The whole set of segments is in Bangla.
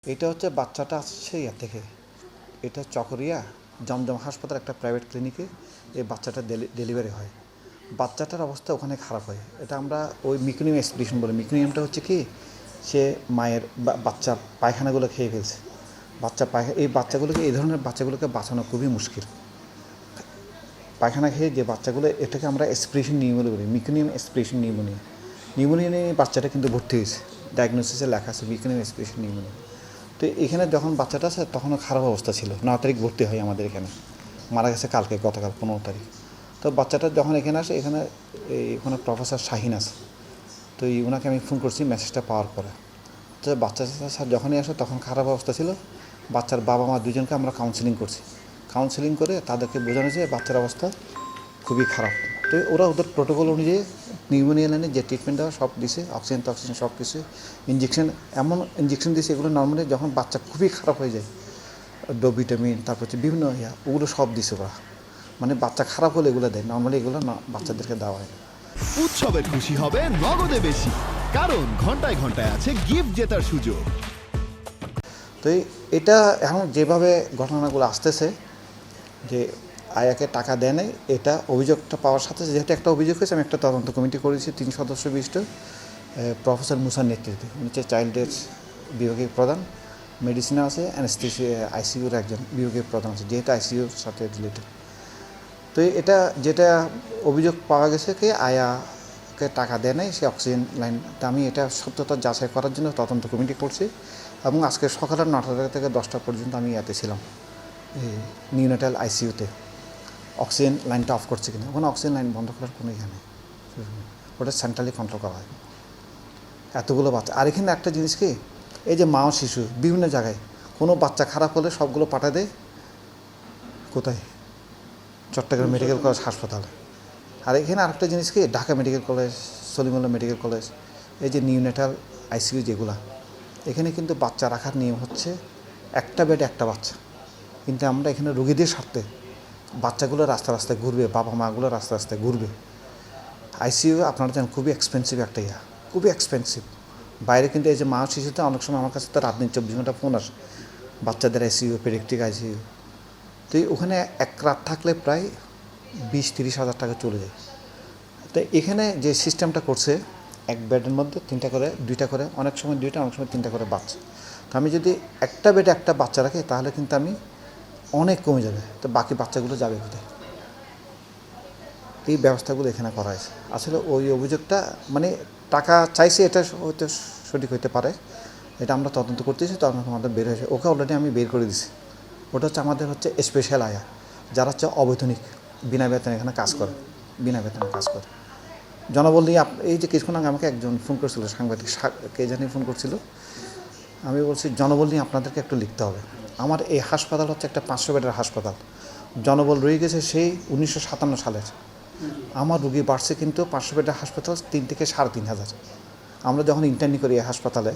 এটা হচ্ছে বাচ্চাটা আসছে ইয়া থেকে, এটা চকরিয়া জমজম হাসপাতাল একটা প্রাইভেট ক্লিনিকে এই বাচ্চাটা ডেলিভারি হয়। বাচ্চাটার অবস্থা ওখানে খারাপ হয়। এটা আমরা ওই মিকুনিয়াম এক্সপ্রেশন বলে। মিকুনিয়ামটা হচ্ছে কি, সে মায়ের বাচ্চার পায়খানাগুলো খেয়ে ফেলছে। এই বাচ্চাগুলোকে, এই ধরনের বাচ্চাগুলোকে বাঁচানো খুবই মুশকিল। পায়খানা খেয়ে যে বাচ্চাগুলো, এটাকে আমরা এক্সপ্রেশন নিউমোনিয়া বলি, মিকুনিয়াম এক্সপ্রেশন নিউমোনিয়া। নিউমোনিয়া নিয়ে বাচ্চাটা কিন্তু ভর্তি হয়েছে, ডায়াগনোসিসে লেখা আছে মিকুনিয়াম এক্সপ্রেশন নিউমোনিয়া। তো এখানে যখন বাচ্চাটা আছে তখনও খারাপ অবস্থা ছিল। 9 তারিখ ভর্তি হয় আমাদের এখানে, মারা গেছে গতকাল 15 তারিখ। তো বাচ্চাটা যখন এখানে আসে, এখানে প্রফেসর শাহিন আছে। তো ওনাকে আমি ফোন করছি মেসেজটা পাওয়ার পরে। তো বাচ্চা স্যার যখনই আসে তখন খারাপ অবস্থা ছিল। বাচ্চার বাবা মা দুজনকে আমরা কাউন্সেলিং করছি। কাউন্সেলিং করে তাদেরকে বোঝানো যে বাচ্চার অবস্থা খুবই খারাপ। তো ওরা ওদের প্রোটোকল অনুযায়ী নিউমোনিয়া লাইনে যে ট্রিটমেন্ট দেওয়া সব দিছে, অক্সিজেন টক্সিজেন সব কিছু, ইঞ্জেকশন, এমন ইঞ্জেকশন দিয়েছে এগুলো নর্মালি যখন বাচ্চা খুবই খারাপ হয়ে যায়, ভিটামিন, তারপর হচ্ছে বিভিন্ন ওগুলো সব দিছে ওরা। মানে বাচ্চা খারাপ হলে এগুলো দেয়, নর্মালি এগুলো বাচ্চাদেরকে দেওয়া হয় না। উৎসবের খুশি হবে নগদে বেশি, কারণ ঘন্টায় ঘন্টায় আছে গিফট জেতার সুযোগ। তো এটা এখন যেভাবে ঘটনাগুলো আসতেছে, যে আয়াকে টাকা দেয় নাই, এটা অভিযোগটা পাওয়ার সাথে যেহেতু একটা অভিযোগ হয়েছে, আমি একটা তদন্ত কমিটি করেছি 3 সদস্য বিশিষ্ট, প্রফেসর মুসার নেতৃত্বে। উনি হচ্ছে চাইল্ডের বিভাগীয় প্রধান, মেডিসিনে আছে, অ্যানেস্থেসিয়া আইসিইউর একজন বিভাগীয় প্রধান আছে, যেহেতু আইসিইউর সাথে রিলেটেড। তো এটা যেটা অভিযোগ পাওয়া গেছে কি আয়াকে টাকা দেয় নাই, সে অক্সিজেন লাইন। তা আমি এটা সত্যতা যাচাই করার জন্য তদন্ত কমিটি করছি, এবং আজকে সকালের 9টা থেকে 10টা পর্যন্ত আমি ইয়াতে ছিলাম, এই নিউনেটাল আইসিইউতে। অক্সিজেন লাইনটা অফ করছে কিনা, ওখানে অক্সিজেন লাইন বন্ধ করার কোনো ইয়ে নেই, ওটা সেন্ট্রালি কন্ট্রোল করা হয়। এতগুলো বাচ্চা, আর এখানে একটা জিনিস কি, এই যে মা ও শিশু বিভিন্ন জায়গায়, কোনো বাচ্চা খারাপ হলে সবগুলো পাঠিয়ে দেয় কোথায়, চট্টগ্রাম মেডিকেল কলেজ হাসপাতালে। আর এখানে আরেকটা জিনিস কি, Dhaka medical college, Salimullah medical college, এই যে নিউনেটাল আইসিইউ যেগুলা, এখানে কিন্তু বাচ্চা রাখার নিয়ম হচ্ছে একটা বেডে একটা বাচ্চা। কিন্তু আমরা এখানে রোগীদের স্বার্থে বাচ্চাগুলো রাস্তা রাস্তায় ঘুরবে, বাবা মাগুলো রাস্তা রাস্তায় ঘুরবে। আইসিইউ আপনারা জানেন খুবই এক্সপেন্সিভ একটা খুবই এক্সপেন্সিভ। বাইরে কিন্তু এই যে মা শিশুতে অনেক সময় আমার কাছে তো রাত দিন 24 ঘন্টা ফোন আসে, বাচ্চাদের আইসিইউ, পেডিয়াট্রিক আইসিইউ। তো ওখানে এক রাত থাকলে প্রায় 20-30 হাজার টাকা চলে যায়। তো এখানে যে সিস্টেমটা করছে, এক বেডের মধ্যে 3টা করে, 2টা করে, অনেক সময় 2টা, অনেক সময় 3টা করে বাচ্চা। তো আমি যদি একটা বেডে একটা বাচ্চা রাখি, তাহলে কিন্তু আমি অনেক কমে যাবে। তো বাকি বাচ্চাগুলো যাবে কোথায়? এই ব্যবস্থাগুলো এখানে করা হয়েছে। আসলে ওই অভিযোগটা মানে টাকা চাইছে, এটা হয়তো সঠিক হইতে পারে, এটা আমরা তদন্ত করতেছি, তদন্ত আমাদের বের হয়েছে। ওকে অলরেডি আমি বের করে দিছি। ওটা হচ্ছে আমাদের স্পেশাল আয়া, যারা হচ্ছে অবৈতনিক, বিনা বেতনে এখানে কাজ করে, বিনা বেতনে কাজ করে। জনবল নিয়ে এই যে কিছুক্ষণ আগে আমাকে একজন ফোন করছিল, সাংবাদিক কে জানি ফোন করছিল। আমি বলছি জনবল নিয়ে আপনাদেরকে একটু লিখতে হবে। আমার এই হাসপাতাল হচ্ছে একটা 500 বেডের হাসপাতাল, জনবল রয়ে গেছে সেই 1957 সালের। আমার রুগী বাড়ছে কিন্তু 500 বেডের হাসপাতাল 3 থেকে 3,500। আমরা যখন ইন্টার্নি করি এই হাসপাতালে,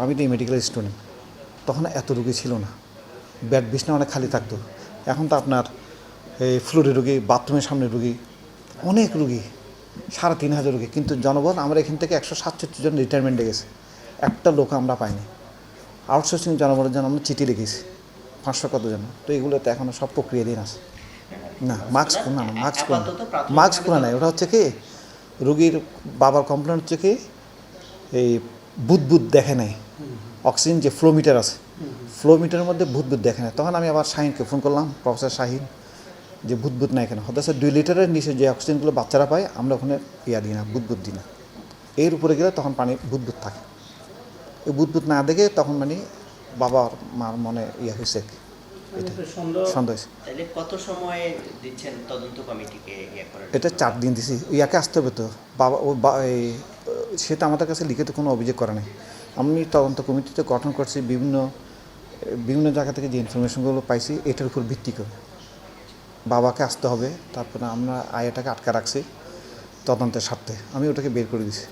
আমি তো মেডিকেল স্টুডেন্ট, তখন এত রুগী ছিল না, বেড বিছনা অনেক খালি থাকতো। এখন তো আপনার এই ফ্লোরে রুগী, বাথরুমের সামনে রুগী, অনেক রুগী, 3,500 রুগী। কিন্তু জনবল আমরা এখান থেকে 167 জন রিটায়ারমেন্টে গেছে, একটা লোক আমরা পাইনি। আউটসোর্সিং জনবলের জন্য আমরা চিঠি লিখেছি 500 কতজন। তো এগুলোতে এখনও সব প্রক্রিয়াধীন আছে। না মাস্ক খোলা নাই। ওটা হচ্ছে কি, রুগীর বাবার কমপ্লেন হচ্ছে কি, এই বুদবুদ দেখে নাই, অক্সিজেন যে ফ্লো মিটার আছে, ফ্লো মিটারের মধ্যে বুদবুদ দেখে নাই। তখন আমি আবার শাহিনকে ফোন করলাম, প্রফেসর শাহিন, যে বুদবুদ নাই কেন? হতে 2 লিটারের নিচে যে অক্সিজেনগুলো বাচ্চারা পায়, আমরা ওখানে দিই না, বুদবুদ দিই না। এর উপরে গেলে তখন পানি বুদবুদ থাকে। এই বুদবুদ না দেখে তখন মানে বাবার মার মনে হয়েছে, সন্দেহ। তাহলে কত সময় দিচ্ছেন তদন্ত কমিটিকে এটা 4 দিন দিছি। ইয়াকে আসতে হবে তো, বাবা সে তো আমাদের কাছে লিখিত কোনো অভিযোগ করে নাই। আমি তদন্ত কমিটিতে গঠন করছি বিভিন্ন জায়গা থেকে যে ইনফরমেশনগুলো পাইছি, এটার উপর ভিত্তি করে বাবাকে আসতে হবে। তারপরে আমরা আয়াটাকে আটকা রাখছি তদন্তের স্বার্থে, আমি ওটাকে বের করে দিছি।